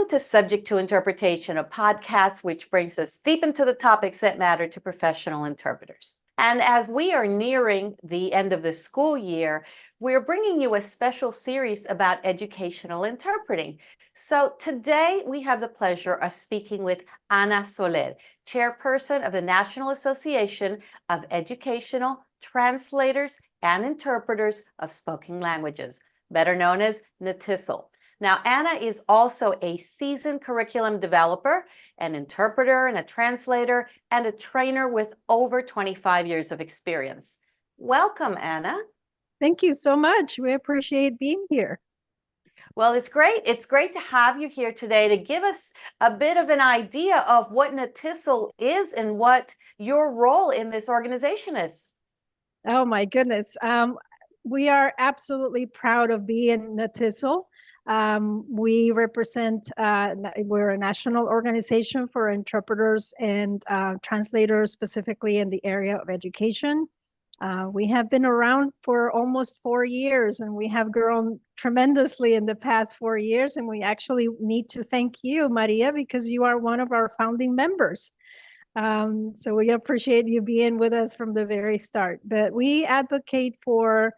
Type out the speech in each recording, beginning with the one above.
Welcome to Subject to Interpretation, a podcast which brings us deep into the topics that matter to professional interpreters. And as we are nearing the end of the school year, we're bringing you a special series about educational interpreting. So today we have the pleasure of speaking with Ana Soler, Chairperson of the National Association of Educational Translators and Interpreters of Spoken Languages, better known as NAETISL. Now, Ana is also a seasoned curriculum developer, an interpreter, and a translator, and a trainer with over 25 years of experience. Welcome, Ana. Thank you so much. We appreciate being here. Well, it's great. It's great to have you here today to give us a bit of an idea of what NAETISL is and what your role in this organization is. Oh, my goodness. We are absolutely proud of being NAETISL. We represent, we're a national organization for interpreters and translators, specifically in the area of education. We have been around for almost 4 years, and we have grown tremendously in the past 4 years. And we actually need to thank you, Maria, because you are one of our founding members. So we appreciate you being with us from the very start. But we advocate for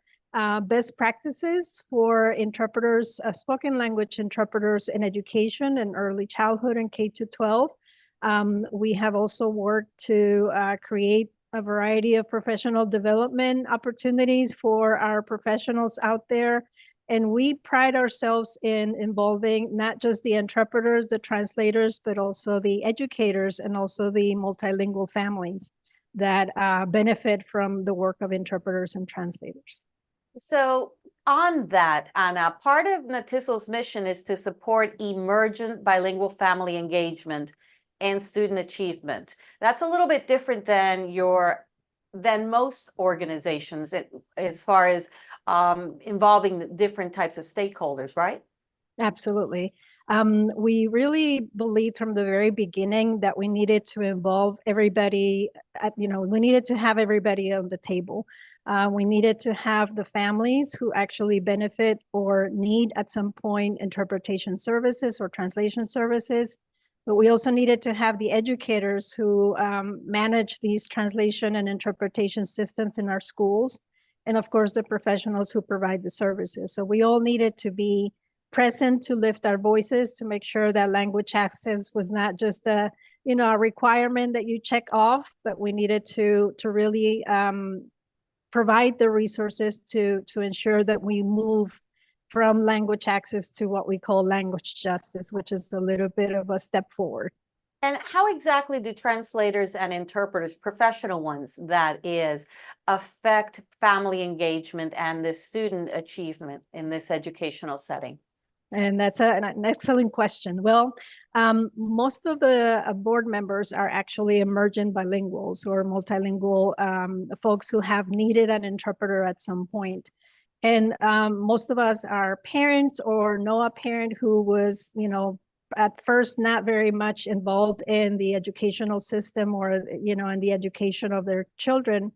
best practices for interpreters, spoken language interpreters in education and early childhood and K-12. We have also worked to create a variety of professional development opportunities for our professionals out there. And we pride ourselves in involving not just the interpreters, the translators, but also the educators and also the multilingual families that benefit from the work of interpreters and translators. So on that, Ana, part of NAETISL's mission is to support emergent bilingual family engagement and student achievement. That's a little bit different than most organizations as far as involving different types of stakeholders, right? Absolutely. We really believed from the very beginning that we needed to involve everybody, we needed to have everybody on the table. We needed to have the families who actually benefit or need at some point interpretation services or translation services. But we also needed to have the educators who manage these translation and interpretation systems in our schools. And of course, the professionals who provide the services. So we all needed to be present to lift our voices to make sure that language access was not just a requirement that you check off, but we needed to really provide the resources to ensure that we move from language access to what we call language justice, which is a little bit of a step forward. And how exactly do translators and interpreters, professional ones that is, affect family engagement and the student achievement in this educational setting? And that's an excellent question. Well, most of the board members are actually emergent bilinguals or multilingual folks who have needed an interpreter at some point. And most of us are parents or know a parent who was, at first not very much involved in the educational system or, in the education of their children.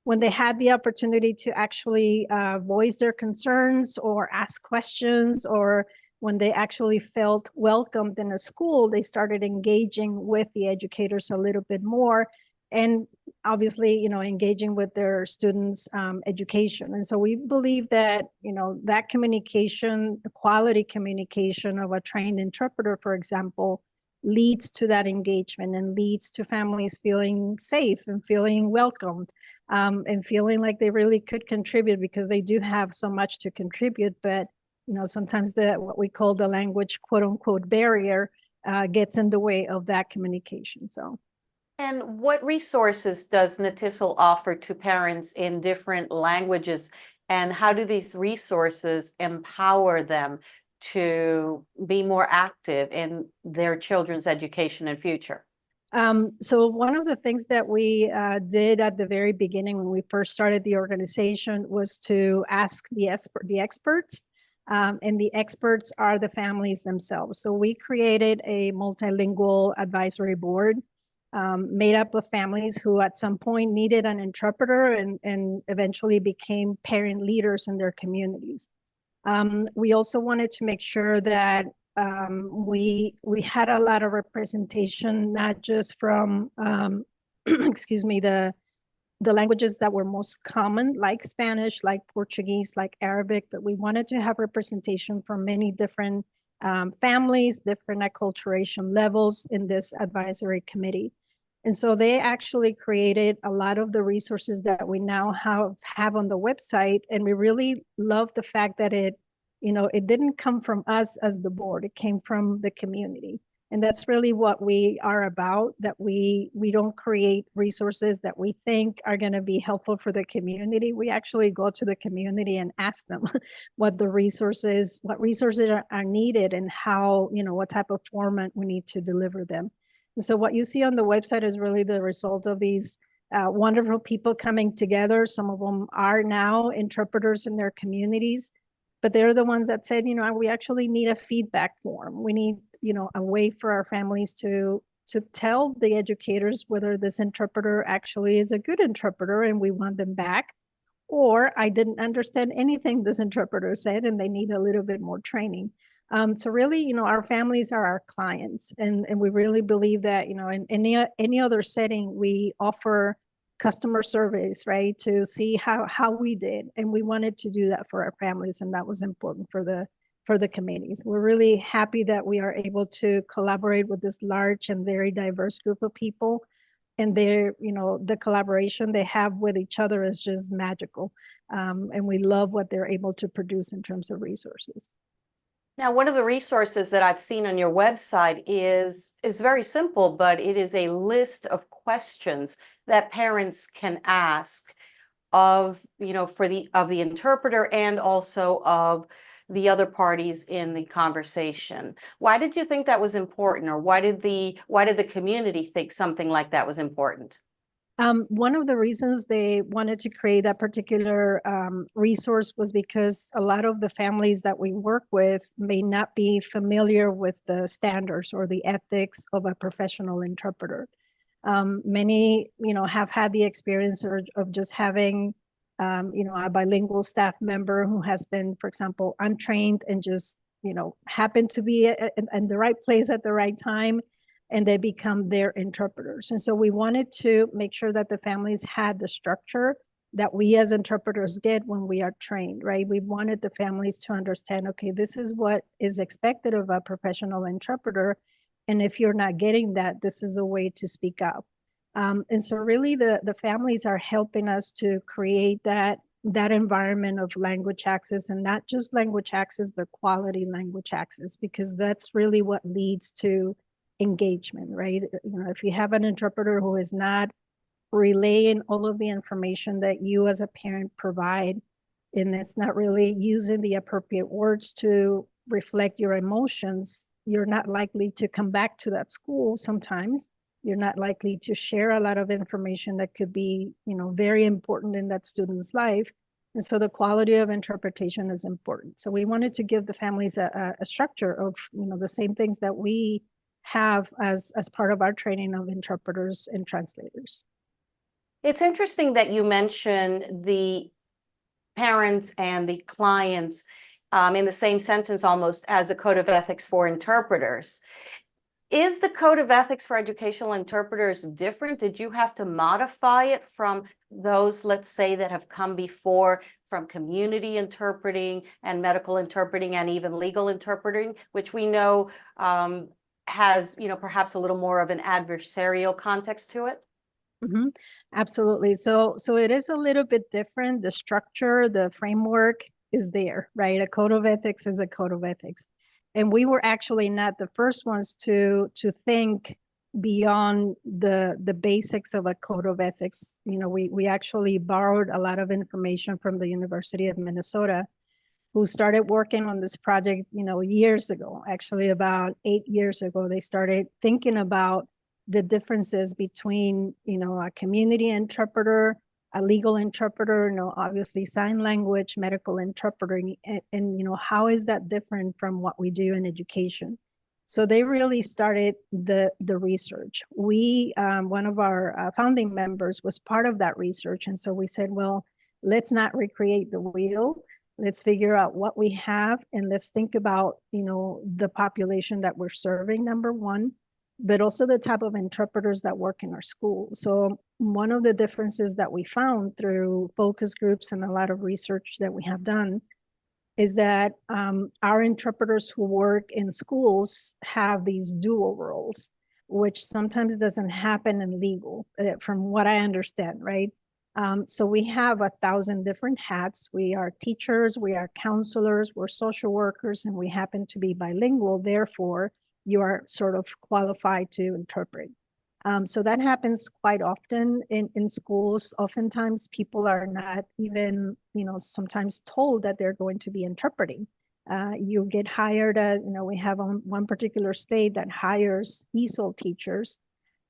When they had the opportunity to actually voice their concerns or ask questions, or when they actually felt welcomed in a school, they started engaging with the educators a little bit more. And obviously, engaging with their students' education. And so we believe that, that communication, the quality communication of a trained interpreter, for example, leads to that engagement and leads to families feeling safe and feeling welcomed and feeling like they really could contribute, because they do have so much to contribute. But, sometimes what we call the language, quote unquote, barrier gets in the way of that communication. So. And what resources does NAETISL offer to parents in different languages, and how do these resources empower them to be more active in their children's education and future? So one of the things that we did at the very beginning when we first started the organization was to ask the experts, and the experts are the families themselves. So we created a multilingual advisory board made up of families who at some point needed an interpreter and eventually became parent leaders in their communities. We also wanted to make sure that We had a lot of representation, not just from excuse me, the languages that were most common, like Spanish, like Portuguese, like Arabic, but we wanted to have representation from many different families, different acculturation levels in this advisory committee. And so they actually created a lot of the resources that we now have on the website. And we really love the fact that it didn't come from us as the board, it came from the community. And that's really what we are about, that we don't create resources that we think are going to be helpful for the community. We actually go to the community and ask them what resources are needed and how, what type of format we need to deliver them. And so what you see on the website is really the result of these wonderful people coming together. Some of them are now interpreters in their communities, but they're the ones that said, we actually need a feedback form. We need, a way for our families to tell the educators whether this interpreter actually is a good interpreter and we want them back, or I didn't understand anything this interpreter said and they need a little bit more training. So really, our families are our clients, and we really believe that, in any other setting, we offer customer surveys, right, to see how we did, and we wanted to do that for our families, and that was important for the committees. We're really happy that we are able to collaborate with this large and very diverse group of people, and the collaboration they have with each other is just magical, and we love what they're able to produce in terms of resources. Now, one of the resources that I've seen on your website is very simple, but it is a list of questions that parents can ask of the interpreter and also of the other parties in the conversation. Why did you think that was important, or why did the community think something like that was important? One of the reasons they wanted to create that particular resource was because a lot of the families that we work with may not be familiar with the standards or the ethics of a professional interpreter. Many, have had the experience of just having, a bilingual staff member who has been, for example, untrained and just, happened to be in the right place at the right time, and they become their interpreters. And so we wanted to make sure that the families had the structure that we as interpreters get when we are trained, right? We wanted the families to understand, okay, this is what is expected of a professional interpreter. And if you're not getting that, this is a way to speak up. And so really the families are helping us to create that environment of language access, and not just language access, but quality language access, because that's really what leads to engagement, right? If you have an interpreter who is not relaying all of the information that you as a parent provide, and it's not really using the appropriate words to reflect your emotions, you're not likely to come back to that school. Sometimes you're not likely to share a lot of information that could be, very important in that student's life. And so the quality of interpretation is important. So we wanted to give the families a structure of, the same things that we have as part of our training of interpreters and translators. It's interesting that you mention the parents and the clients in the same sentence almost as a code of ethics for interpreters. Is the code of ethics for educational interpreters different? Did you have to modify it from those, let's say, that have come before, from community interpreting and medical interpreting and even legal interpreting, which we know has, perhaps a little more of an adversarial context to it? Mm-hmm. Absolutely. So it is a little bit different. The structure, the framework is there, right? A code of ethics is a code of ethics. And we were actually not the first ones to think beyond the basics of a code of ethics. We actually borrowed a lot of information from the University of Minnesota, who started working on this project, years ago. Actually, about 8 years ago, they started thinking about the differences between, a community interpreter, a legal interpreter, obviously sign language, medical interpreting, and how is that different from what we do in education? So they really started the research. We, one of our founding members was part of that research. And so we said, well, let's not recreate the wheel. Let's figure out what we have, and let's think about, the population that we're serving, number one, but also the type of interpreters that work in our school. So one of the differences that we found through focus groups and a lot of research that we have done is that our interpreters who work in schools have these dual roles, which sometimes doesn't happen in legal, from what I understand, right? So we have 1,000 different hats. We are teachers, we are counselors, we're social workers, and we happen to be bilingual. Therefore, you are sort of qualified to interpret. So that happens quite often in schools. Oftentimes people are not even, sometimes told that they're going to be interpreting. You get hired at, we have one particular state that hires ESOL teachers,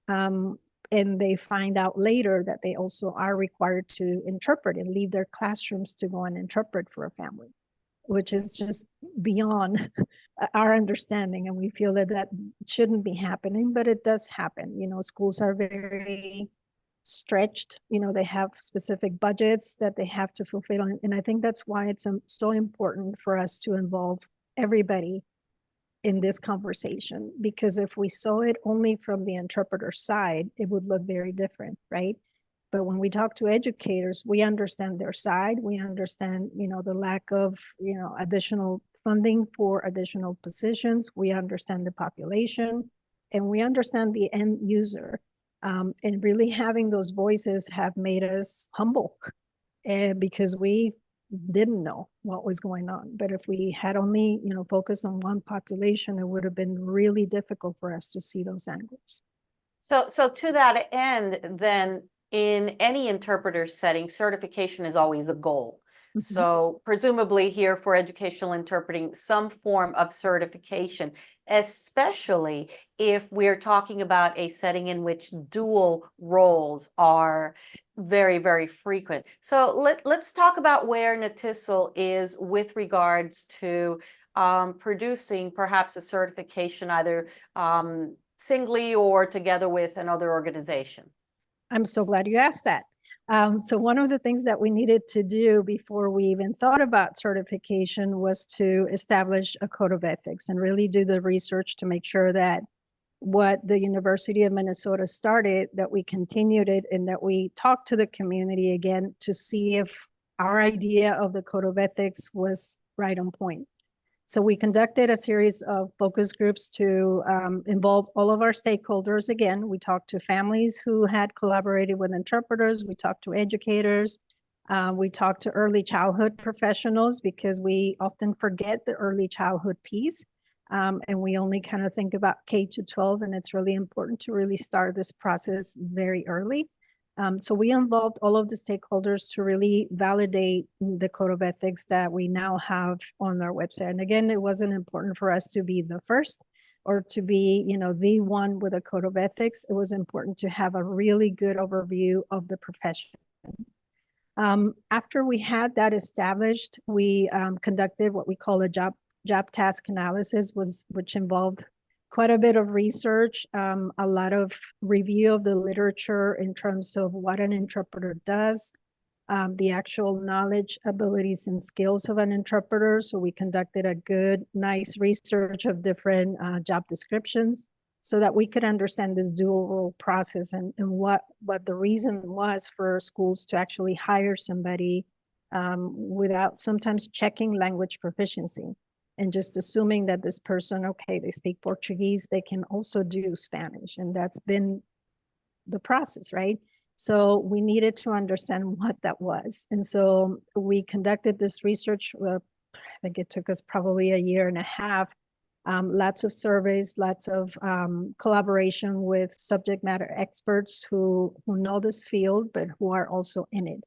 and they find out later that they also are required to interpret and leave their classrooms to go and interpret for a family, which is just beyond our understanding. And we feel that shouldn't be happening, but it does happen. Schools are very stretched. They have specific budgets that they have to fulfill. And I think that's why it's so important for us to involve everybody in this conversation, because if we saw it only from the interpreter side, it would look very different, right? But when we talk to educators, we understand their side. We understand, the lack of, additional funding for additional positions. We understand the population, and we understand the end user. And really having those voices have made us humble, because we didn't know what was going on. But if we had only, focused on one population, it would have been really difficult for us to see those angles. So to that end, then, in any interpreter setting, certification is always a goal. Mm-hmm. So presumably here for educational interpreting, some form of certification, especially if we're talking about a setting in which dual roles are very, very frequent. So let's talk about where NAETISL is with regards to producing perhaps a certification, either singly or together with another organization. I'm so glad you asked that. So one of the things that we needed to do before we even thought about certification was to establish a code of ethics and really do the research to make sure that what the University of Minnesota started, that we continued it, and that we talked to the community again to see if our idea of the code of ethics was right on point. So we conducted a series of focus groups to involve all of our stakeholders. Again, we talked to families who had collaborated with interpreters. We talked to educators. We talked to early childhood professionals, because we often forget the early childhood piece. And we only kind of think about K-12, and it's really important to really start this process very early. So we involved all of the stakeholders to really validate the code of ethics that we now have on our website. And again, it wasn't important for us to be the first or to be, the one with a code of ethics. It was important to have a really good overview of the profession. After we had that established, we conducted what we call a job task analysis, which involved quite a bit of research, a lot of review of the literature in terms of what an interpreter does, the actual knowledge, abilities, and skills of an interpreter. So we conducted a good, nice research of different job descriptions so that we could understand this dual role process and what the reason was for schools to actually hire somebody without sometimes checking language proficiency. And just assuming that this person, okay, they speak Portuguese, they can also do Spanish. And that's been the process, right? So we needed to understand what that was. And so we conducted this research. I think it took us probably 1.5 years, lots of surveys, lots of collaboration with subject matter experts who know this field, but who are also in it.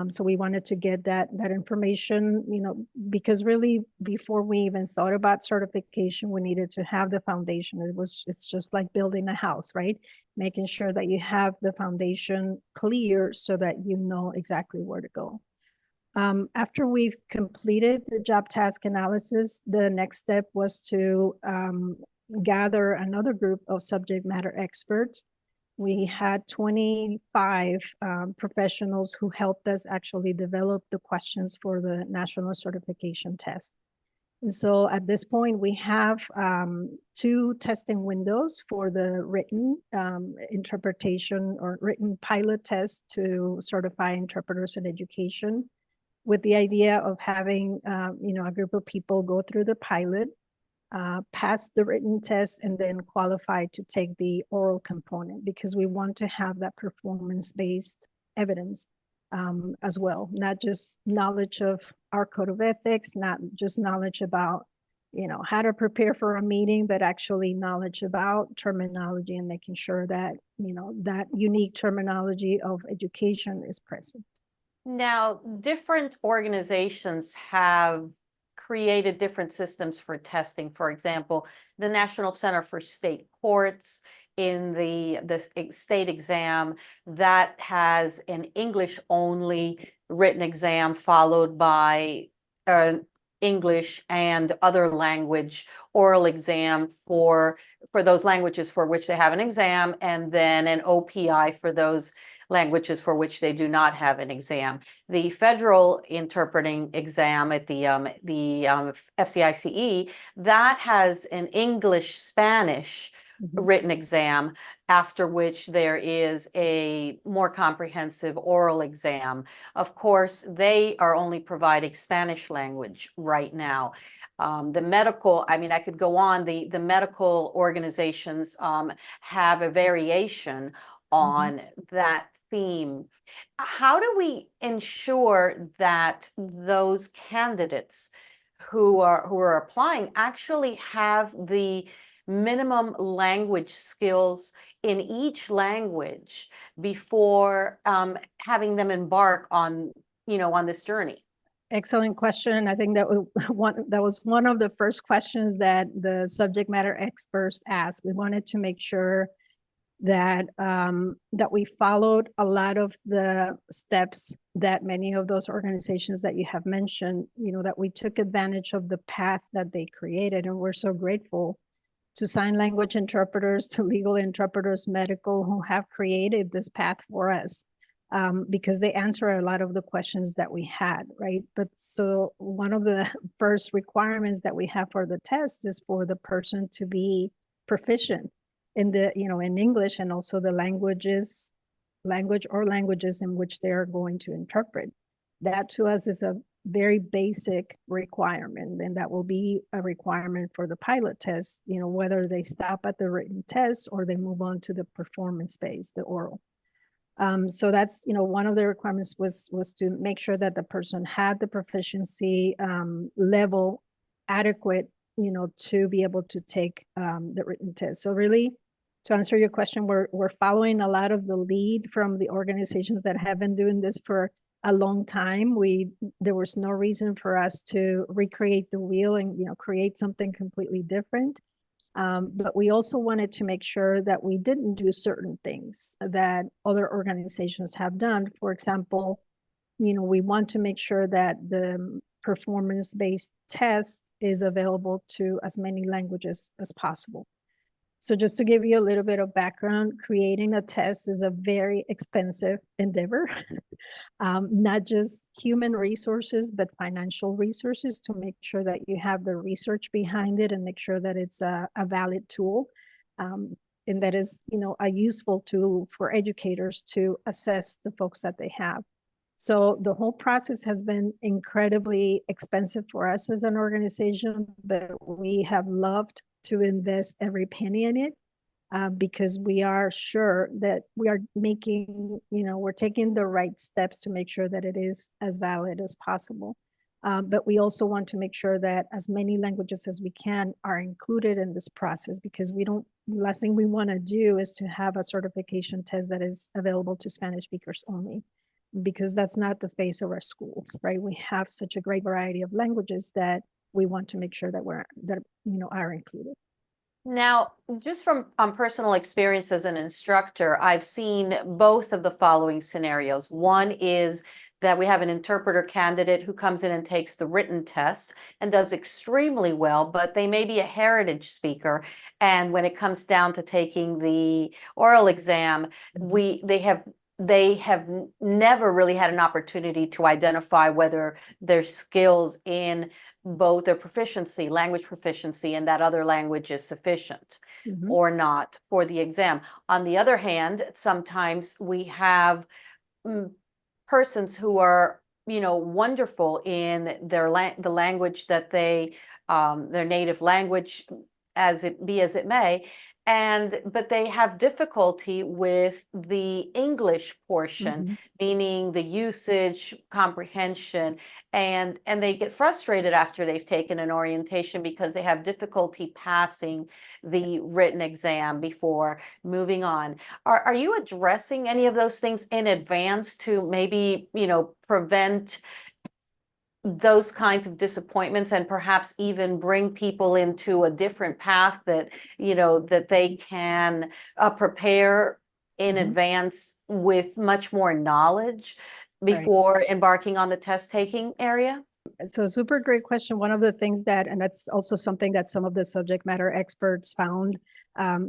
So we wanted to get that information, because really before we even thought about certification, we needed to have the foundation. It's just like building a house, right? Making sure that you have the foundation clear so that you know exactly where to go. After we've completed the job task analysis, the next step was to gather another group of subject matter experts We had 25 professionals who helped us actually develop the questions for the national certification test. And so at this point, we have 2 testing windows for the written interpretation or written pilot test to certify interpreters in education, with the idea of having a group of people go through the pilot, pass the written test, and then qualify to take the oral component, because we want to have that performance-based evidence as well, not just knowledge of our code of ethics, not just knowledge about how to prepare for a meeting, but actually knowledge about terminology and making sure that that unique terminology of education is present. Now, different organizations have created different systems for testing. For example, the National Center for State Courts, in the state exam, that has an English only written exam followed by an English and other language oral exam for those languages for which they have an exam, and then an OPI for those languages for which they do not have an exam. The federal interpreting exam at the FCICE, that has an English-Spanish written exam, after which there is a more comprehensive oral exam. Of course, they are only providing Spanish language right now. The medical, I could go on, the medical organizations have a variation on that theme. How do we ensure that those candidates who are applying actually have the minimum language skills in each language before having them embark on this journey? Excellent question. I think that was one of the first questions that the subject matter experts asked. We wanted to make sure that we followed a lot of the steps that many of those organizations that you have mentioned, that we took advantage of the path that they created. And we're so grateful to sign language interpreters, to legal interpreters, medical, who have created this path for us, because they answer a lot of the questions that we had, right? But so one of the first requirements that we have for the test is for the person to be proficient in in English, and also the language or languages in which they are going to interpret. That to us is a very basic requirement, and that will be a requirement for the pilot test, whether they stop at the written test or they move on to the performance-based, the oral. So that's, one of the requirements was to make sure that the person had the proficiency level adequate, to be able to take the written test. So really, to answer your question, we're following a lot of the lead from the organizations that have been doing this for a long time. There was no reason for us to recreate the wheel and create something completely different. But we also wanted to make sure that we didn't do certain things that other organizations have done. For example, we want to make sure that the performance-based test is available to as many languages as possible. So just to give you a little bit of background, creating a test is a very expensive endeavor, not just human resources, but financial resources, to make sure that you have the research behind it and make sure that it's a valid tool, and that is, a useful tool for educators to assess the folks that they have. So the whole process has been incredibly expensive for us as an organization, but we have loved to invest every penny in it, because we are sure that we are making, we're taking the right steps to make sure that it is as valid as possible. But we also want to make sure that as many languages as we can are included in this process, because last thing we want to do is to have a certification test that is available to Spanish speakers only, because that's not the face of our schools, right? We have such a great variety of languages that we want to make sure that are included. Now, just from personal experience as an instructor, I've seen both of the following scenarios. One is that we have an interpreter candidate who comes in and takes the written test and does extremely well, but they may be a heritage speaker. And when it comes down to taking the oral exam, they have never really had an opportunity to identify whether their skills in both their proficiency, language proficiency, and that other language is sufficient or not for the exam. On the other hand, sometimes we have persons who are, wonderful in the language that they, their native language, as it may, but they have difficulty with the English portion, meaning the usage, comprehension, and they get frustrated after they've taken an orientation because they have difficulty passing the written exam before moving on. Are you addressing any of those things in advance to maybe, prevent those kinds of disappointments and perhaps even bring people into a different path that, that they can prepare in advance with much more knowledge before embarking on the test taking area? So super great question. One of the things and that's also something that some of the subject matter experts found,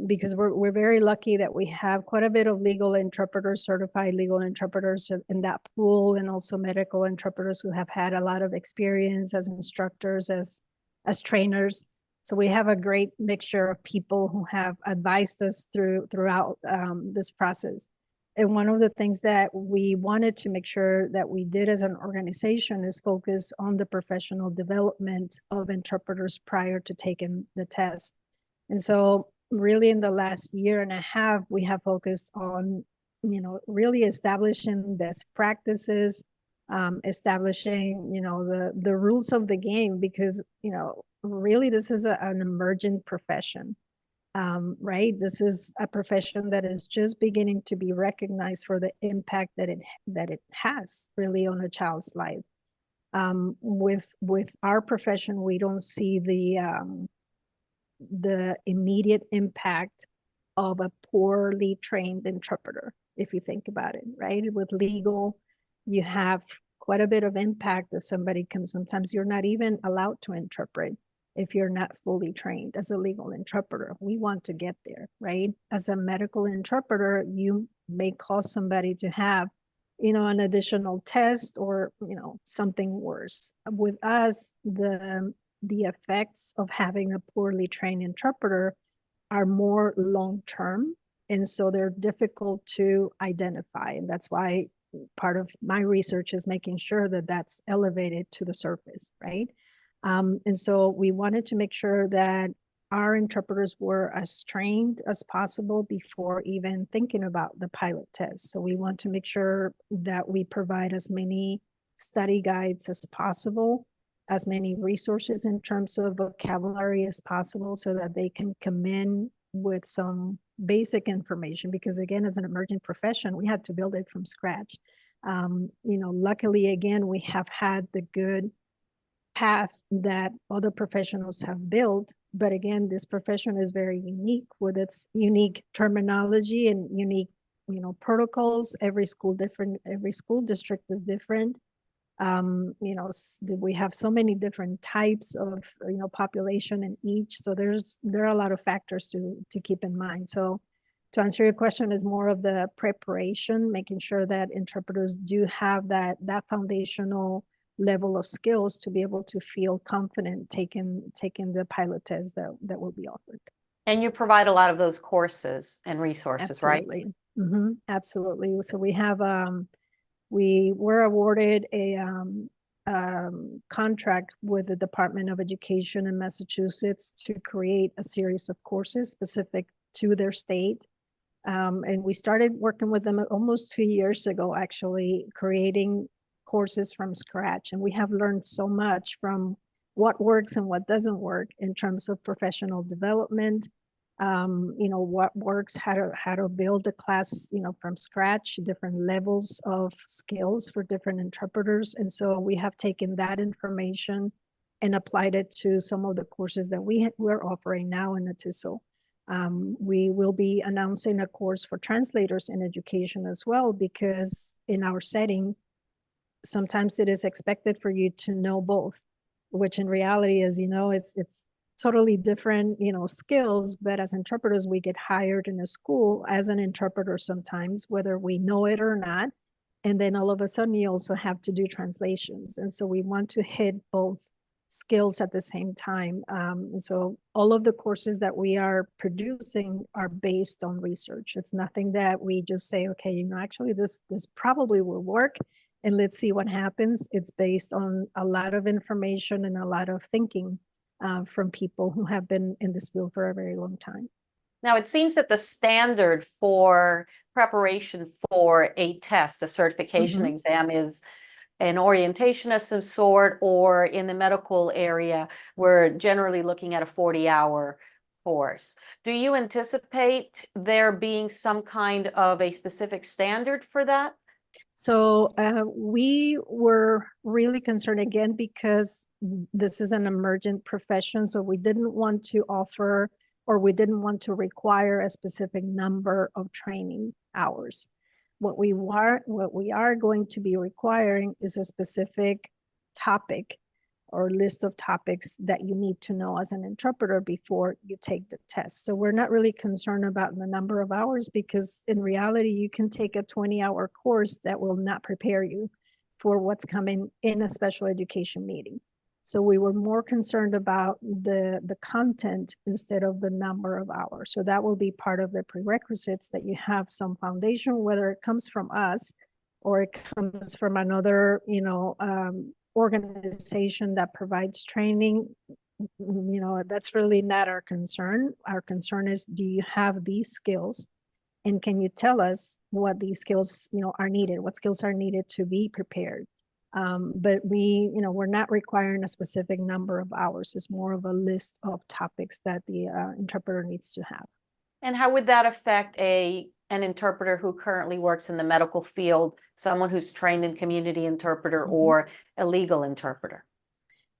because we're very lucky that we have quite a bit of legal interpreters, certified legal interpreters in that pool, and also medical interpreters who have had a lot of experience as instructors, as trainers. So we have a great mixture of people who have advised us throughout this process. And one of the things that we wanted to make sure that we did as an organization is focus on the professional development of interpreters prior to taking the test. And so really in the last year and a half, we have focused on, really establishing best practices, establishing, the rules of the game, because, really this is an emergent profession. Right? This is a profession that is just beginning to be recognized for the impact that it has really on a child's life. With our profession, we don't see the immediate impact of a poorly trained interpreter, if you think about it, right? With legal, you have quite a bit of impact if somebody comes. Sometimes you're not even allowed to interpret if you're not fully trained as a legal interpreter. We want to get there, right? As a medical interpreter, you may cause somebody to have, an additional test or, something worse. With us, the effects of having a poorly trained interpreter are more long-term, and so they're difficult to identify. And that's why part of my research is making sure that that's elevated to the surface, right? And so we wanted to make sure that our interpreters were as trained as possible before even thinking about the pilot test. So we want to make sure that we provide as many study guides as possible, as many resources in terms of vocabulary as possible, so that they can come in with some basic information. Because again, as an emerging profession, we had to build it from scratch. Luckily, again, we have had the good path that other professionals have built. But again, this profession is very unique with its unique terminology and unique, protocols. Every school district is different. We have so many different types of, population in each. So there are a lot of factors to keep in mind. So to answer your question is more of the preparation, making sure that interpreters do have that foundational level of skills to be able to feel confident taking the pilot test that will be offered. And you provide a lot of those courses and resources, Absolutely. right? Absolutely. So we have we were awarded a contract with the Department of Education in Massachusetts to create a series of courses specific to their state. And we started working with them almost 2 years ago, actually, creating courses from scratch. And we have learned so much from what works and what doesn't work in terms of professional development, what works, how to build a class, from scratch, different levels of skills for different interpreters. And so we have taken that information and applied it to some of the courses that we're offering now in NAETISL. We will be announcing a course for translators in education as well, because in our setting, sometimes it is expected for you to know both, which in reality, as you know, it's totally different, skills. But as interpreters, we get hired in a school as an interpreter sometimes, whether we know it or not. And then all of a sudden, you also have to do translations. And so we want to hit both skills at the same time. And so all of the courses that we are producing are based on research. It's nothing that we just say, okay, actually this probably will work and let's see what happens. It's based on a lot of information and a lot of thinking from people who have been in this field for a very long time. Now, it seems that the standard for preparation for a test, a certification exam, is an orientation of some sort, or in the medical area, we're generally looking at a 40-hour course. Do you anticipate there being some kind of a specific standard for that? So we were really concerned, again, because this is an emergent profession. So we didn't want to offer, or we didn't want to require a specific number of training hours. What we are going to be requiring is a specific topic or list of topics that you need to know as an interpreter before you take the test. So we're not really concerned about the number of hours, because in reality, you can take a 20-hour course that will not prepare you for what's coming in a special education meeting. So we were more concerned about the content instead of the number of hours. So that will be part of the prerequisites, that you have some foundation, whether it comes from us or it comes from another, organization that provides training. That's really not our concern. Our concern is, do you have these skills? And can you tell us what these skills, are needed? What skills are needed to be prepared? But we're not requiring a specific number of hours. It's more of a list of topics that the interpreter needs to have. And how would that affect an interpreter who currently works in the medical field, someone who's trained in community interpreter or a legal interpreter?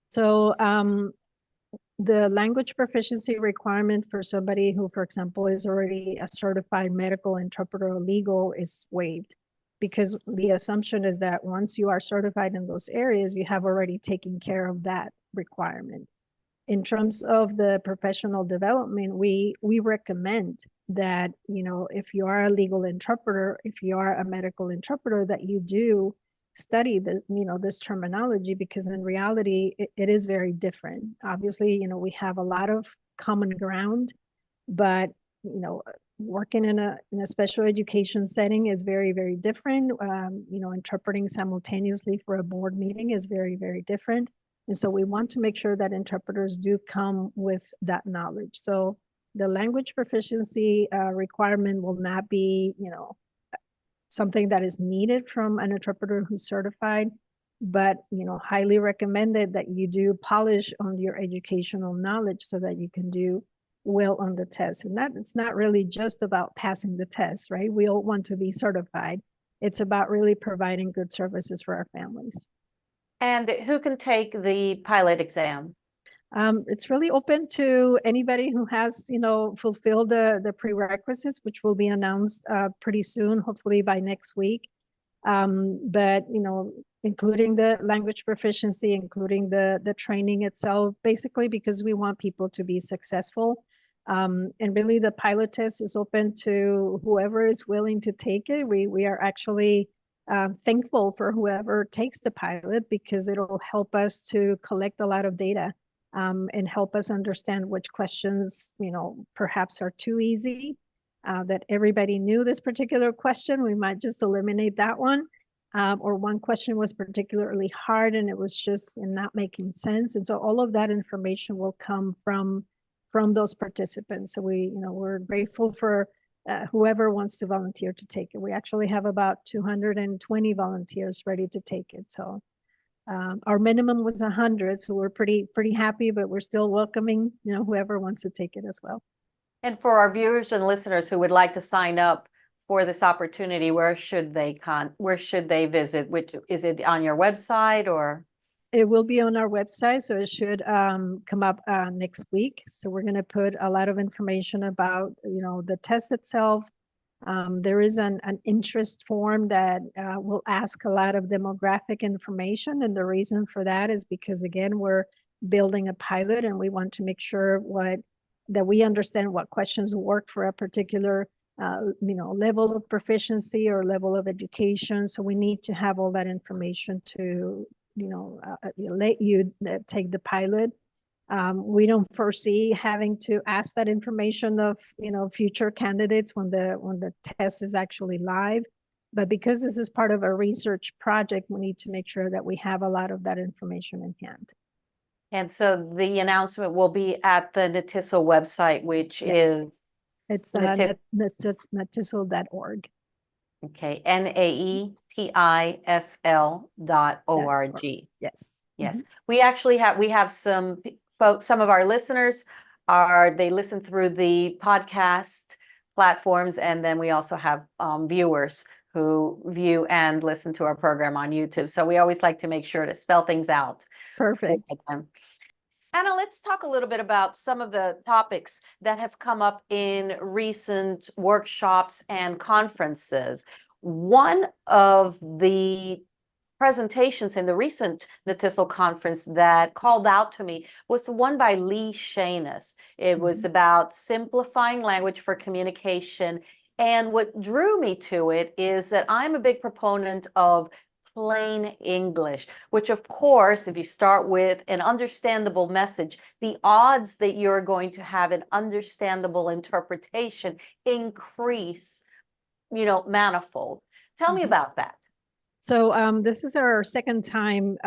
So the language proficiency requirement for somebody who, for example, is already a certified medical interpreter or legal is waived, because the assumption is that once you are certified in those areas, you have already taken care of that requirement. In terms of the professional development, we recommend that, if you are a legal interpreter, if you are a medical interpreter, that you do study this terminology, because in reality, it is very different. Obviously, we have a lot of common ground, but, working in a special education setting is very, very different. Interpreting simultaneously for a board meeting is very, very different. And so we want to make sure that interpreters do come with that knowledge. So the language proficiency requirement will not be, something that is needed from an interpreter who's certified, but, highly recommended that you do polish on your educational knowledge so that you can do well on the test. And that it's not really just about passing the test, right? We all want to be certified. It's about really providing good services for our families. And who can take the pilot exam? It's really open to anybody who has, fulfilled the prerequisites, which will be announced pretty soon, hopefully by next week. But, including the language proficiency, including the training itself, basically because we want people to be successful. And really the pilot test is open to whoever is willing to take it. We are actually thankful for whoever takes the pilot, because it'll help us to collect a lot of data and help us understand which questions, perhaps are too easy, that everybody knew this particular question. We might just eliminate that one. Or one question was particularly hard and it was just not making sense. And so all of that information will come from those participants. So we're grateful for whoever wants to volunteer to take it. We actually have about 220 volunteers ready to take it. So our minimum was 100, so we're pretty happy, but we're still welcoming, whoever wants to take it as well. And for our viewers and listeners who would like to sign up for this opportunity, where should they visit? Which is it on your website, or? It will be on our website, so it should come up next week. So we're going to put a lot of information about, the test itself, There is an interest form that will ask a lot of demographic information. And the reason for that is because, again, we're building a pilot and we want to make sure that we understand what questions work for a particular level of proficiency or level of education. So we need to have all that information to let you take the pilot. We don't foresee having to ask that information of future candidates when the test is actually live. But because this is part of a research project, we need to make sure that we have a lot of that information in hand. And so the announcement will be at the NAETISL website, which Yes. is It's NAETISL.org. Okay, NAETISL.org. Yes. Yes, we actually have some folks, some of our listeners they listen through the podcast platforms, and then we also have viewers who view and listen to our program on YouTube. So we always like to make sure to spell things out. Perfect. Anna, let's talk a little bit about some of the topics that have come up in recent workshops and conferences. One of the presentations in the recent NAETISL conference that called out to me was the one by Lee Shanis. It was about simplifying language for communication. And what drew me to it is that I'm a big proponent of plain English, which of course, if you start with an understandable message, the odds that you're going to have an understandable interpretation increase, manifold. Tell me about that. So this is our second time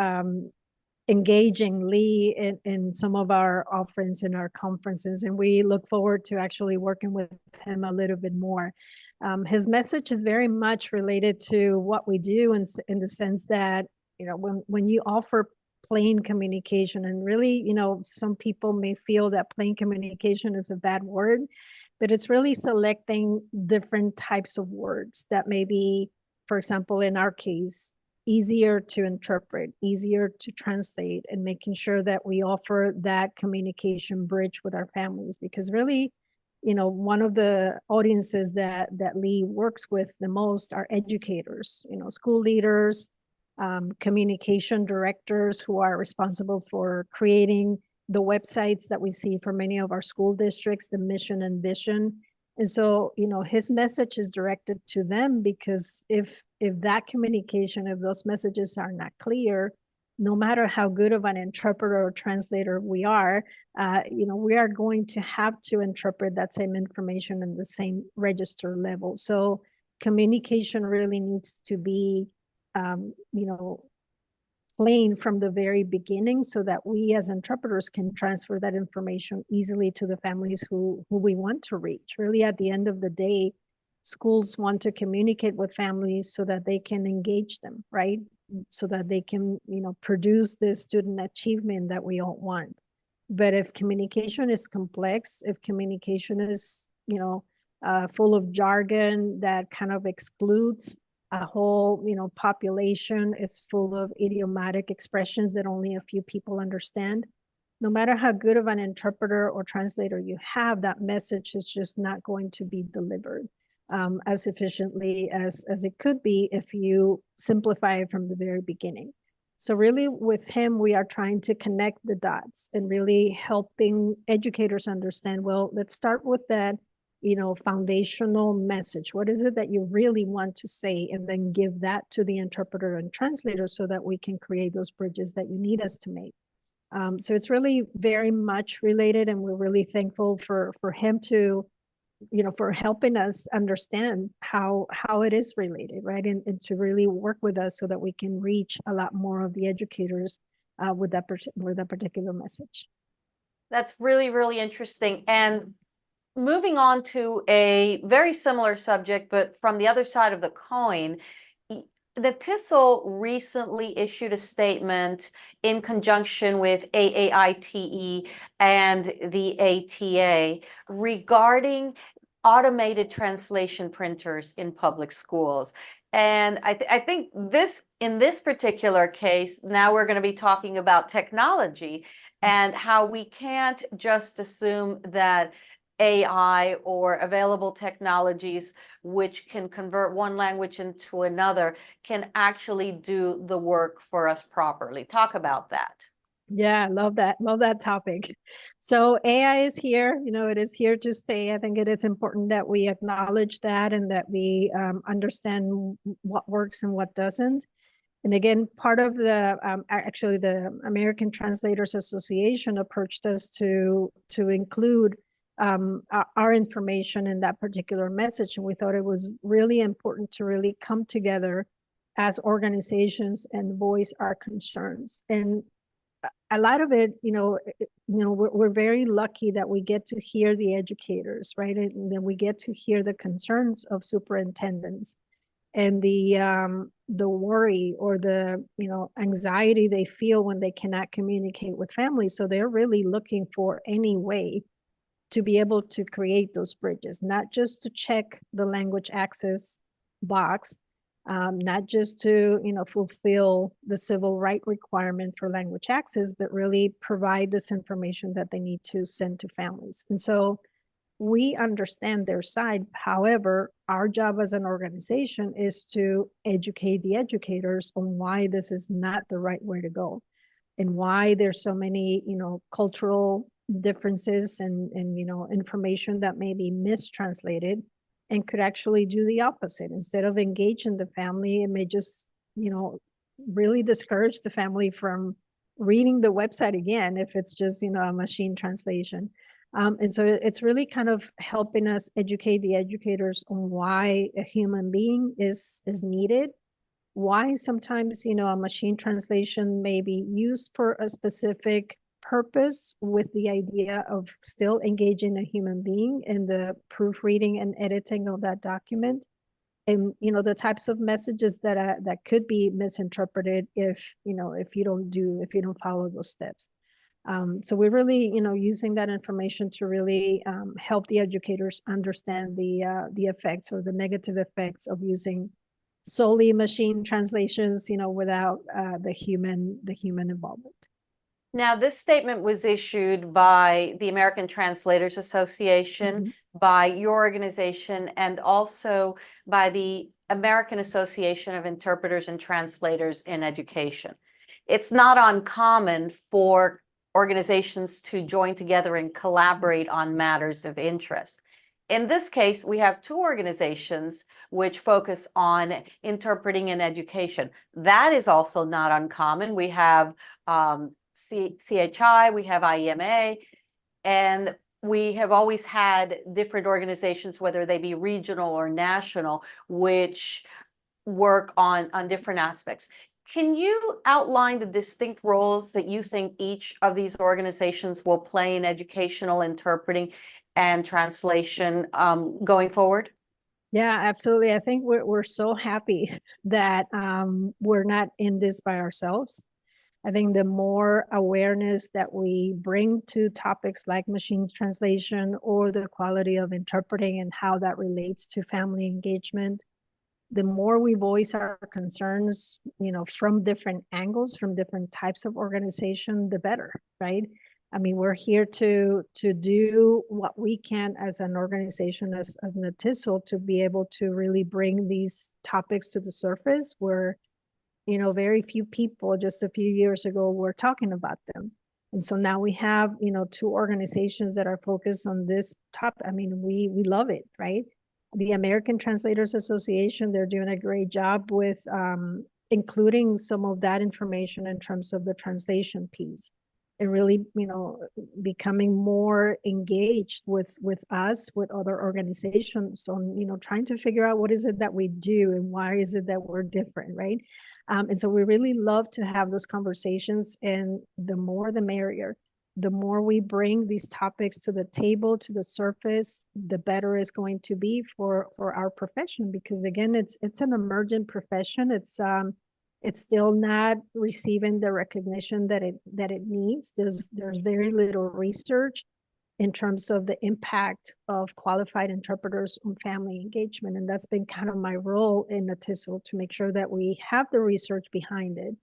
engaging Lee in some of our offerings in our conferences, and we look forward to actually working with him a little bit more. His message is very much related to what we do in the sense that, when you offer plain communication, and really, some people may feel that plain communication is a bad word, but it's really selecting different types of words that may be, for example, in our case, easier to interpret, easier to translate, and making sure that we offer that communication bridge with our families. Because really, one of the audiences that Lee works with the most are educators, school leaders, communication directors who are responsible for creating the websites that we see for many of our school districts, the mission and vision. And so, his message is directed to them, because if that communication, if those messages are not clear, no matter how good of an interpreter or translator we are, we are going to have to interpret that same information in the same register level. So communication really needs to be, plain from the very beginning, so that we as interpreters can transfer that information easily to the families who we want to reach. Really, at the end of the day, schools want to communicate with families so that they can engage them, right? So that they can, produce the student achievement that we all want. But if communication is complex, if communication is, full of jargon that kind of excludes a whole, population, is full of idiomatic expressions that only a few people understand, no matter how good of an interpreter or translator you have, that message is just not going to be delivered as efficiently as it could be if you simplify it from the very beginning. So really, with him, we are trying to connect the dots and really helping educators understand, well, let's start with that, foundational message. What is it that you really want to say? And then give that to the interpreter and translator so that we can create those bridges that you need us to make. So it's really very much related, and we're really thankful for him to, for helping us understand how it is related, right? And to really work with us so that we can reach a lot more of the educators with that particular message. That's really, really interesting. And moving on to a very similar subject, but from the other side of the coin, NAETISL recently issued a statement in conjunction with AAITE and the ATA regarding automated translation printers in public schools. And I think in this particular case, now we're going to be talking about technology and how we can't just assume that AI or available technologies which can convert one language into another can actually do the work for us properly. Talk about that. Yeah, love that. Love that topic. So AI is here, it is here to stay. I think it is important that we acknowledge that and that we understand what works and what doesn't. And again, part of the actually the American Translators Association approached us to include our information in that particular message, and we thought it was really important to really come together as organizations and voice our concerns. And a lot of it, we're very lucky that we get to hear the educators, right, and then we get to hear the concerns of superintendents and the worry or the anxiety they feel when they cannot communicate with families. So they're really looking for any way to be able to create those bridges, not just to check the language access box, not just to fulfill the civil right requirement for language access, but really provide this information that they need to send to families. And so we understand their side. However, our job as an organization is to educate the educators on why this is not the right way to go, and why there's so many, cultural differences and information that may be mistranslated and could actually do the opposite. Instead of engaging the family, it may just, really discourage the family from reading the website again if it's just, a machine translation. And so it's really kind of helping us educate the educators on why a human being is needed, why sometimes, a machine translation may be used for a specific purpose with the idea of still engaging a human being in the proofreading and editing of that document. And, the types of messages that could be misinterpreted if you don't follow those steps. So we're really, using that information to really help the educators understand the effects or the negative effects of using solely machine translations, without the human involvement. Now, this statement was issued by the American Translators Association, by your organization, and also by the American Association of Interpreters and Translators in Education. It's not uncommon for organizations to join together and collaborate on matters of interest. In this case, we have two organizations which focus on interpreting and education. That is also not uncommon. We have CHI, we have IEMA, and we have always had different organizations, whether they be regional or national, which work on different aspects. Can you outline the distinct roles that you think each of these organizations will play in educational interpreting and translation going forward? Yeah, absolutely. I think we're so happy that we're not in this by ourselves. I think the more awareness that we bring to topics like machine translation or the quality of interpreting and how that relates to family engagement, the more we voice our concerns, from different angles, from different types of organization, the better, right? I mean, we're here to do what we can as an organization, as NAETISL, to be able to really bring these topics to the surface where, very few people just a few years ago were talking about them. And so now we have, two organizations that are focused on this topic. I mean, we love it, right? The American Translators Association, they're doing a great job with including some of that information in terms of the translation piece, and really, becoming more engaged with us, with other organizations on, trying to figure out what is it that we do and why is it that we're different, right? And so we really love to have those conversations, and the more the merrier. The more we bring these topics to the table, to the surface, the better it's going to be for our profession. Because again, it's an emergent profession. It's still not receiving the recognition that it needs. There's very little research in terms of the impact of qualified interpreters on family engagement, and that's been kind of my role in NAETISL, to make sure that we have the research behind it.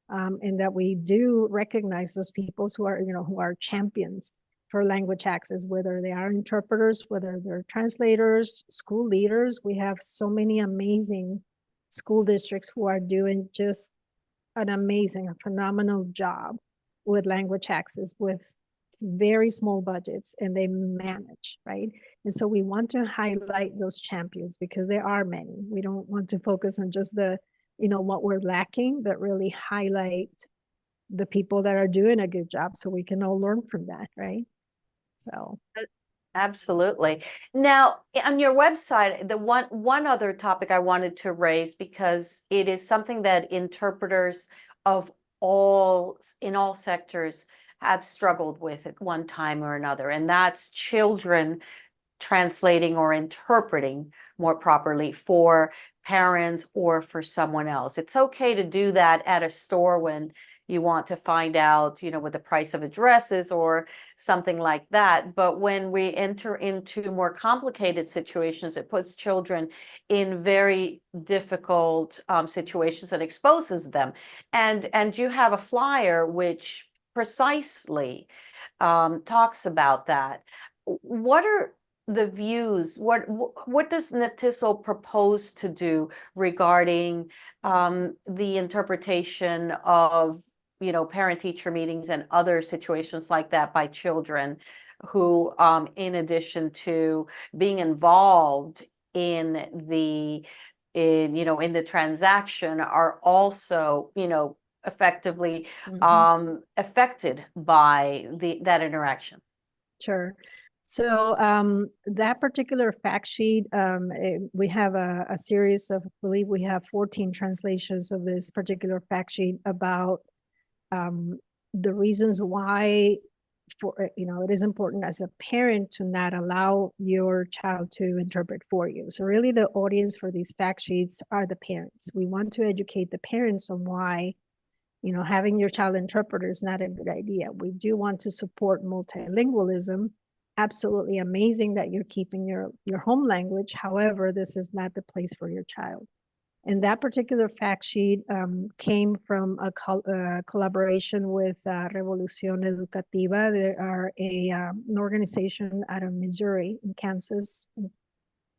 And that we do recognize those people who are champions for language access, whether they are interpreters, whether they're translators, school leaders. We have so many amazing school districts who are doing just an amazing, phenomenal job with language access with very small budgets, and they manage, right? And so we want to highlight those champions because there are many. We don't want to focus on just the, what we're lacking, but really highlight the people that are doing a good job so we can all learn from that, right? So absolutely. Now, on your website, the one other topic I wanted to raise, because it is something that interpreters in all sectors have struggled with at one time or another, and that's children translating or interpreting more properly for parents or for someone else. It's okay to do that at a store when you want to find out, what the price of a dress is or something like that. But when we enter into more complicated situations, it puts children in very difficult situations and exposes them. And you have a flyer which precisely talks about that. What are the views? What does NAETISL propose to do regarding the interpretation of parent-teacher meetings and other situations like that by children who, in addition to being involved in the transaction, are also effectively affected by that interaction? Sure. So that particular fact sheet, we have a series of, I believe we have 14 translations of this particular fact sheet about the reasons why it is important as a parent to not allow your child to interpret for you. So really the audience for these fact sheets are the parents. We want to educate the parents on why having your child interpreter is not a good idea. We do want to support multilingualism. Absolutely amazing that you're keeping your home language. However, this is not the place for your child. And that particular fact sheet came from a collaboration with Revolución Educativa. They are an organization out of Missouri and Kansas.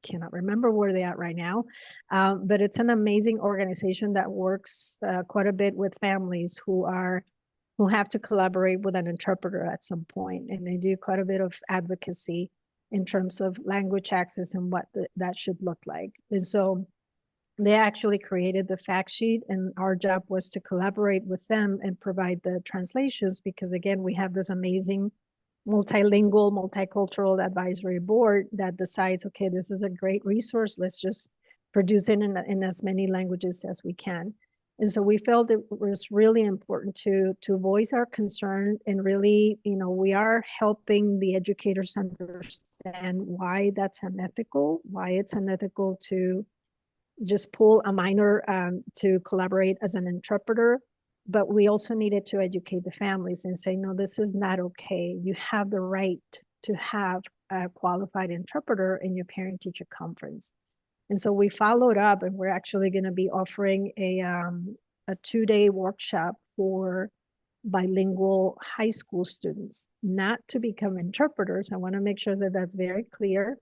Cannot remember where they are right now, but it's an amazing organization that works quite a bit with families who have to collaborate with an interpreter at some point, and they do quite a bit of advocacy in terms of language access and what that should look like. And so they actually created the fact sheet, and our job was to collaborate with them and provide the translations, because again, we have this amazing multilingual, multicultural advisory board that decides, okay, this is a great resource. Let's just produce it in as many languages as we can. And so we felt it was really important to voice our concern, and really, we are helping the educators understand why that's unethical, why it's unethical to just pull a minor to collaborate as an interpreter. But we also needed to educate the families and say, no, this is not okay. You have the right to have a qualified interpreter in your parent-teacher conference. And so we followed up, and we're actually going to be offering a 2-day workshop for bilingual high school students, not to become interpreters. I want to make sure that that's very clear,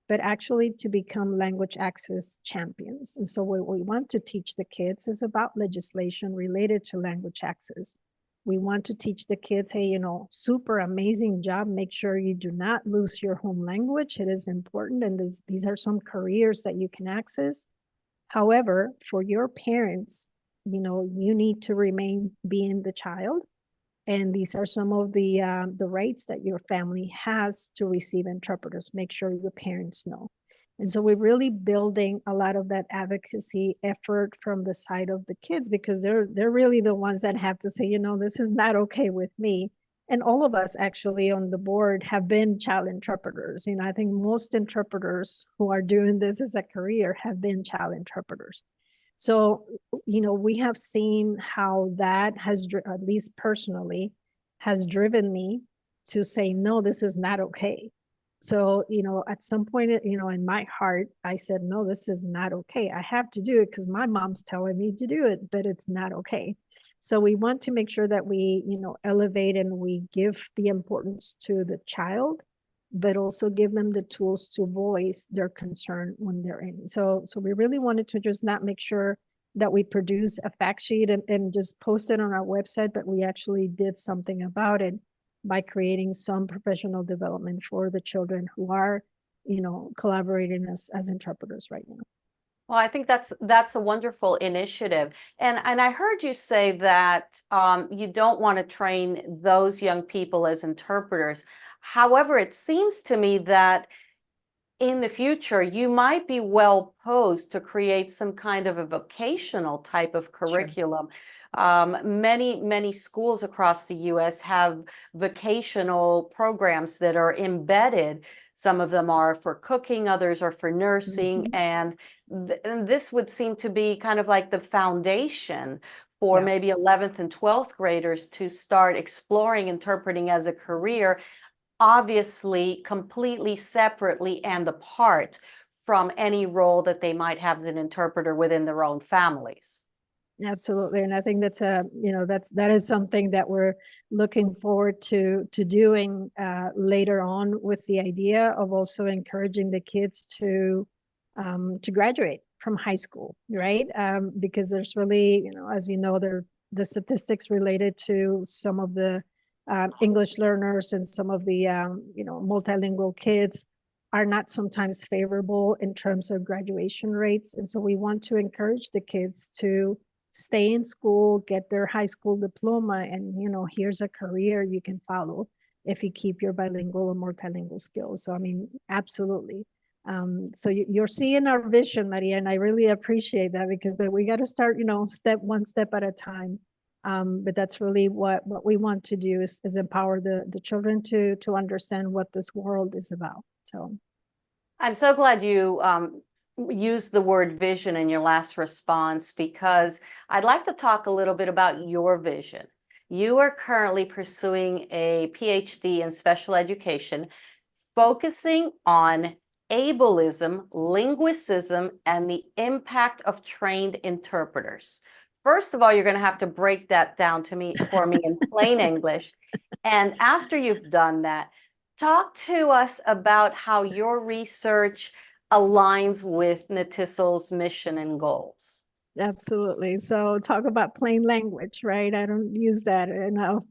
but actually to become language access champions. And so what we want to teach the kids is about legislation related to language access. We want to teach the kids, hey, super amazing job. Make sure you do not lose your home language. It is important. And these are some careers that you can access. However, for your parents, you need to remain being the child. And these are some of the rights that your family has to receive interpreters. Make sure your parents know. And so we're really building a lot of that advocacy effort from the side of the kids, because they're really the ones that have to say, this is not okay with me. And all of us actually on the board have been child interpreters. I think most interpreters who are doing this as a career have been child interpreters. So, we have seen how that has, at least personally, has driven me to say, no, this is not okay. So, at some point, in my heart, I said, no, this is not okay. I have to do it because my mom's telling me to do it, but it's not okay. So we want to make sure that we, elevate and we give the importance to the child, but also give them the tools to voice their concern when they're in. So we really wanted to just not make sure that we produce a fact sheet and just post it on our website, but we actually did something about it by creating some professional development for the children who are, collaborating as interpreters right now. Well, I think that's a wonderful initiative. And I heard you say that you don't want to train those young people as interpreters. However, it seems to me that in the future, you might be well posed to create some kind of a vocational type of curriculum. Sure. Many schools across the U.S. have vocational programs that are embedded. Some of them are for cooking, others are for nursing, and this would seem to be kind of like the foundation for maybe 11th and 12th graders to start exploring interpreting as a career, obviously completely separately and apart from any role that they might have as an interpreter within their own families. Absolutely. And I think that's that is something that we're looking forward to doing later on, with the idea of also encouraging the kids to graduate from high school, right? Because there's really, as the statistics related to some of the English learners and some of the multilingual kids are not sometimes favorable in terms of graduation rates. And so we want to encourage the kids to stay in school, get their high school diploma, and here's a career you can follow if you keep your bilingual or multilingual skills. So I mean, absolutely. So you're seeing our vision, Maria, and I really appreciate that, because we got to start, one step at a time. But that's really what we want to do is empower the children to understand what this world is about. So I'm so glad you used the word vision in your last response, because I'd like to talk a little bit about your vision. You are currently pursuing a Ph.D. in special education, focusing on ableism, linguicism, and the impact of trained interpreters. First of all, you're going to have to break that down for me in plain English. And after you've done that, talk to us about how your research aligns with NAETISL's mission and goals. Absolutely. So talk about plain language, right? I don't use that enough.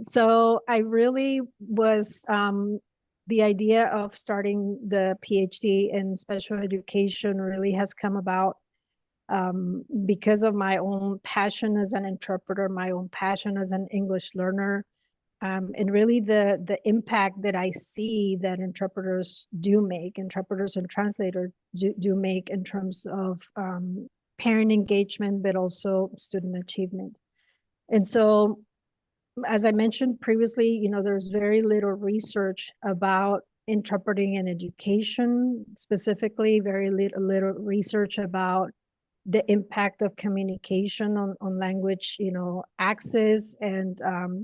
So I really was, the idea of starting the PhD in special education really has come about because of my own passion as an interpreter, my own passion as an English learner, and really the impact that I see that interpreters and translators do make in terms of parent engagement, but also student achievement. And so, as I mentioned previously, there's very little research about interpreting in education, specifically very little research about the impact of communication on language, access, and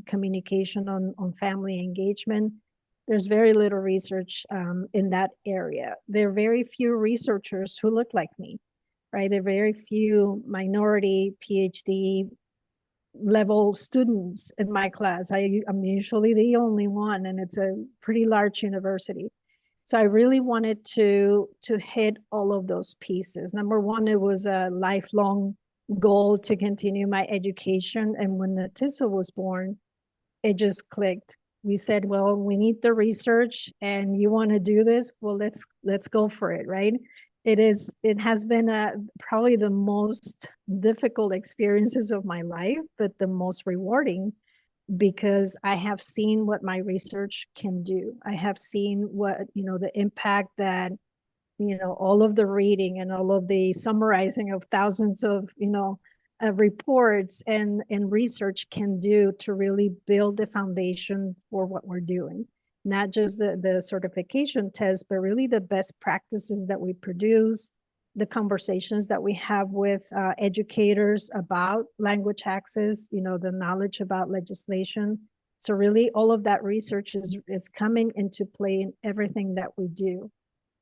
communication on family engagement. There's very little research in that area. There are very few researchers who look like me, right? There are very few minority PhD level students in my class. I'm usually the only one, and it's a pretty large university. So I really wanted to hit all of those pieces. Number one, it was a lifelong goal to continue my education. And when NAETISL was born, it just clicked. We said, well, we need the research, and you want to do this? Well, let's go for it, right? It has been probably the most difficult experiences of my life, but the most rewarding, because I have seen what my research can do. I have seen what, the impact that, all of the reading and all of the summarizing of thousands of, reports and research can do to really build the foundation for what we're doing. Not just the certification test, but really the best practices that we produce, the conversations that we have with educators about language access, the knowledge about legislation. So really all of that research is coming into play in everything that we do.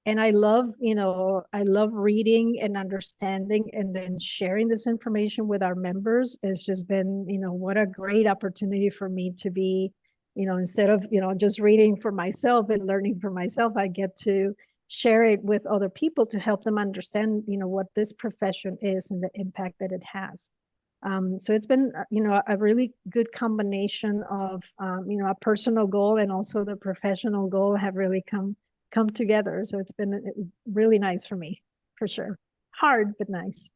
And I love, I love reading and understanding and then sharing this information with our members. It's just been, what a great opportunity for me to be, instead of, just reading for myself and learning for myself, I get to share it with other people to help them understand, what this profession is and the impact that it has. So it's been, a really good combination of, a personal goal and also the professional goal have really come together. So it was really nice for me, for sure. Hard, but nice.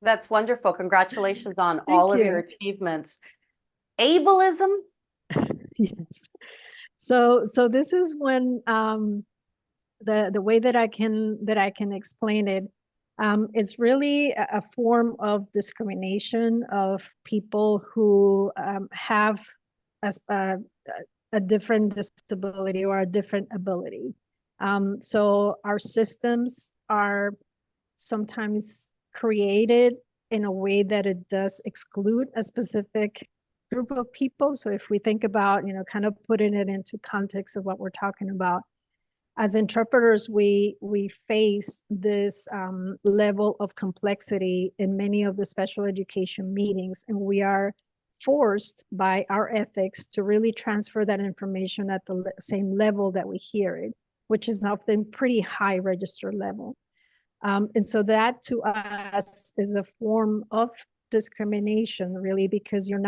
That's wonderful. Congratulations on Thank all of you. your achievements. Ableism? Yes. So this is when the way that I can explain it is really a form of discrimination of people who have a different disability or a different ability. So our systems are sometimes created in a way that it does exclude a specific group of people. So if we think about, kind of putting it into context of what we're talking about, as interpreters, we face this level of complexity in many of the special education meetings, and we are forced by our ethics to really transfer that information at the same level that we hear it, which is often pretty high register level. And so that to us is a form of discrimination, really, because you're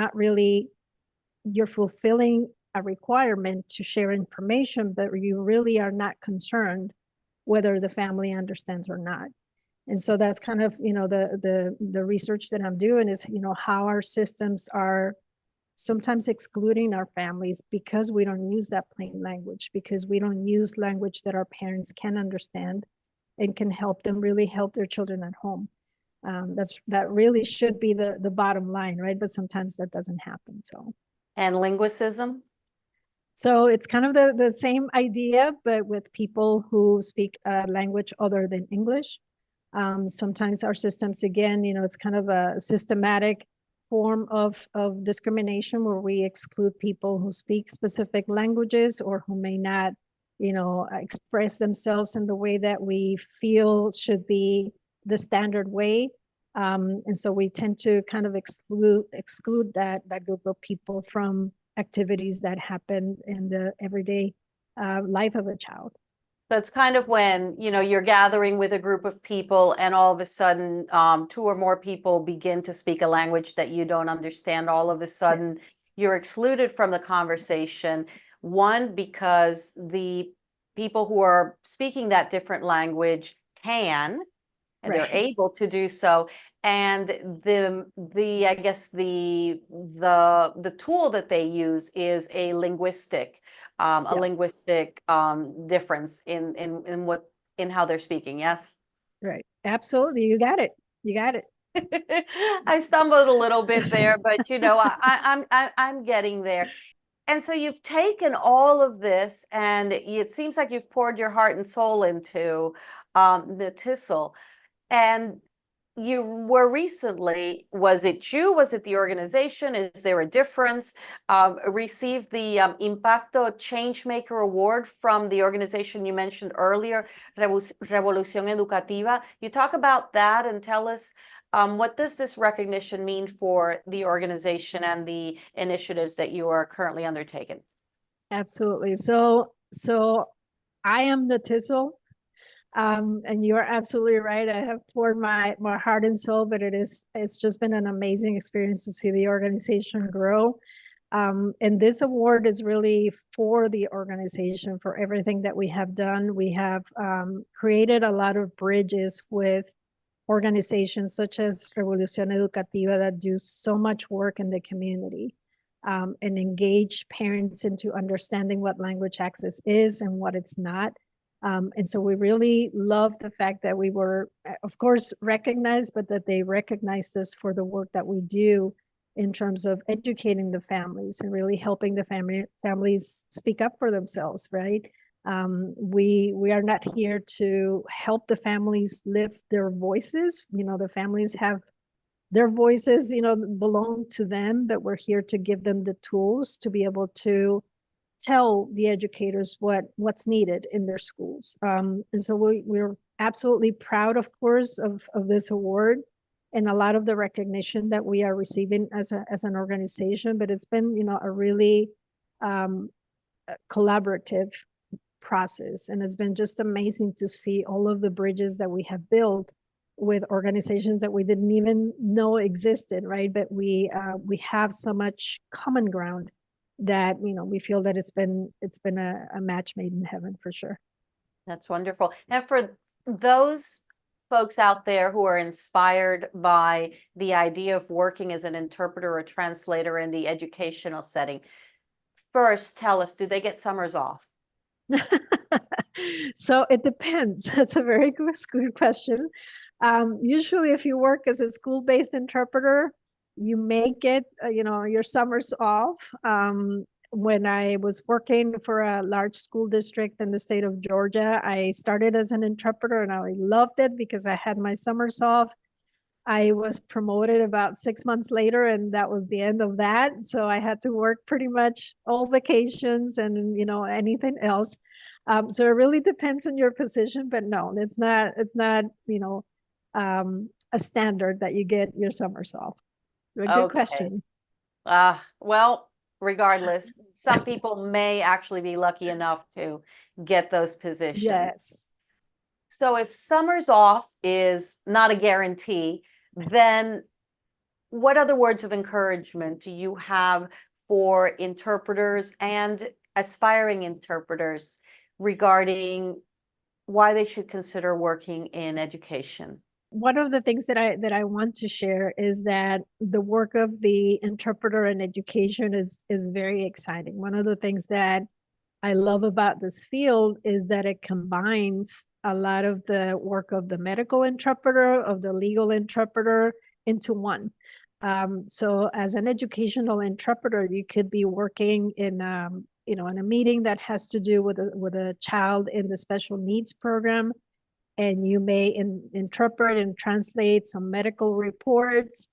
fulfilling a requirement to share information, but you really are not concerned whether the family understands or not. And so that's kind of, the research that I'm doing is, how our systems are sometimes excluding our families because we don't use that plain language, because we don't use language that our parents can understand and can help them really help their children at home. That really should be the bottom line, right? But sometimes that doesn't happen. And linguicism? So it's kind of the same idea, but with people who speak a language other than English. Sometimes our systems, again, it's kind of a systematic form of discrimination where we exclude people who speak specific languages or who may not, express themselves in the way that we feel should be the standard way. And so we tend to kind of exclude that group of people from activities that happen in the everyday life of a child. So it's kind of when, you're gathering with a group of people and all of a sudden 2 or more people begin to speak a language that you don't understand. All of a sudden, yes, you're excluded from the conversation. One, because the people who are speaking that different language can, and right, they're able to do so. And I guess the tool that they use is a linguistic difference in how they're speaking. Yes. Right. Absolutely. You got it. I stumbled a little bit there, but I'm getting there. And so you've taken all of this, and it seems like you've poured your heart and soul into NAETISL. And you were recently, was it the organization? Is there a difference? Received the Impacto Changemaker Award from the organization you mentioned earlier, Revolución Educativa. You talk about that and tell us what does this recognition mean for the organization and the initiatives that you are currently undertaking? Absolutely. So I am NAETISL. And you're absolutely right. I have poured my heart and soul, but it's just been an amazing experience to see the organization grow. And this award is really for the organization, for everything that we have done. We have created a lot of bridges with organizations such as Revolución Educativa that do so much work in the community and engage parents into understanding what language access is and what it's not. And so we really love the fact that we were, of course, recognized, but that they recognized us for the work that we do in terms of educating the families and really helping the families speak up for themselves, right? We are not here to help the families lift their voices. The families have their voices, belong to them, but we're here to give them the tools to be able to tell the educators what's needed in their schools. And so we're absolutely proud, of course, of this award and a lot of the recognition that we are receiving as an organization. But it's been, a really collaborative process, and it's been just amazing to see all of the bridges that we have built with organizations that we didn't even know existed, right? But we have so much common ground that we feel that it's been a match made in heaven for sure. That's wonderful. And for those folks out there who are inspired by the idea of working as an interpreter or translator in the educational setting, first tell us, do they get summers off? So it depends. That's a very good question. Usually if you work as a school-based interpreter, you may get, your summers off. When I was working for a large school district in the state of Georgia, I started as an interpreter and I loved it because I had my summers off. I was promoted about 6 months later, and that was the end of that. So I had to work pretty much all vacations and, anything else. So it really depends on your position, but no, it's not, a standard that you get your summers off. Good question. Well, regardless, some people may actually be lucky enough to get those positions. Yes. So if summers off is not a guarantee, then what other words of encouragement do you have for interpreters and aspiring interpreters regarding why they should consider working in education? One of the things that I want to share is that the work of the interpreter in education is very exciting. One of the things that I love about this field is that it combines a lot of the work of the medical interpreter, of the legal interpreter into one. So as an educational interpreter, you could be working in in a meeting that has to do with a child in the special needs program, and you may interpret and translate some medical reports.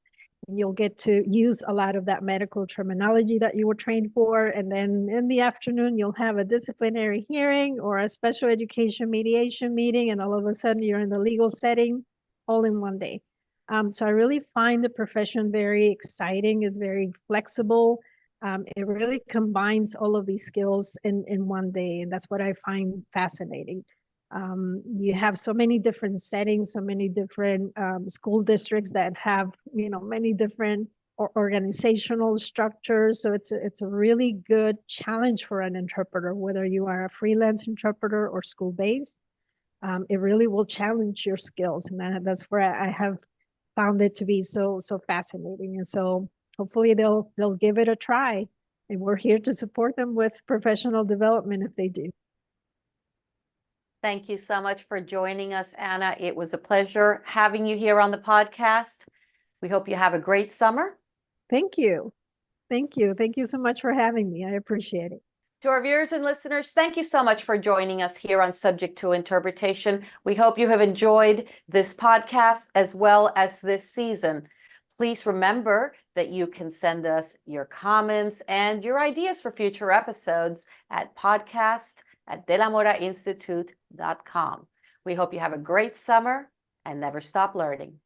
You'll get to use a lot of that medical terminology that you were trained for. And then in the afternoon, you'll have a disciplinary hearing or a special education mediation meeting. And all of a sudden you're in the legal setting all in one day. So I really find the profession very exciting. It's very flexible. It really combines all of these skills in one day. And that's what I find fascinating. You have so many different settings, so many different school districts that have, many different organizational structures. So it's a really good challenge for an interpreter, whether you are a freelance interpreter or school-based. It really will challenge your skills, and that's where I have found it to be so fascinating. And so hopefully they'll give it a try, and we're here to support them with professional development if they do. Thank you so much for joining us, Anna. It was a pleasure having you here on the podcast. We hope you have a great summer. Thank you. Thank you. Thank you so much for having me. I appreciate it. To our viewers and listeners, thank you so much for joining us here on Subject to Interpretation. We hope you have enjoyed this podcast as well as this season. Please remember that you can send us your comments and your ideas for future episodes at podcast@delamorainstitute.com. We hope you have a great summer and never stop learning.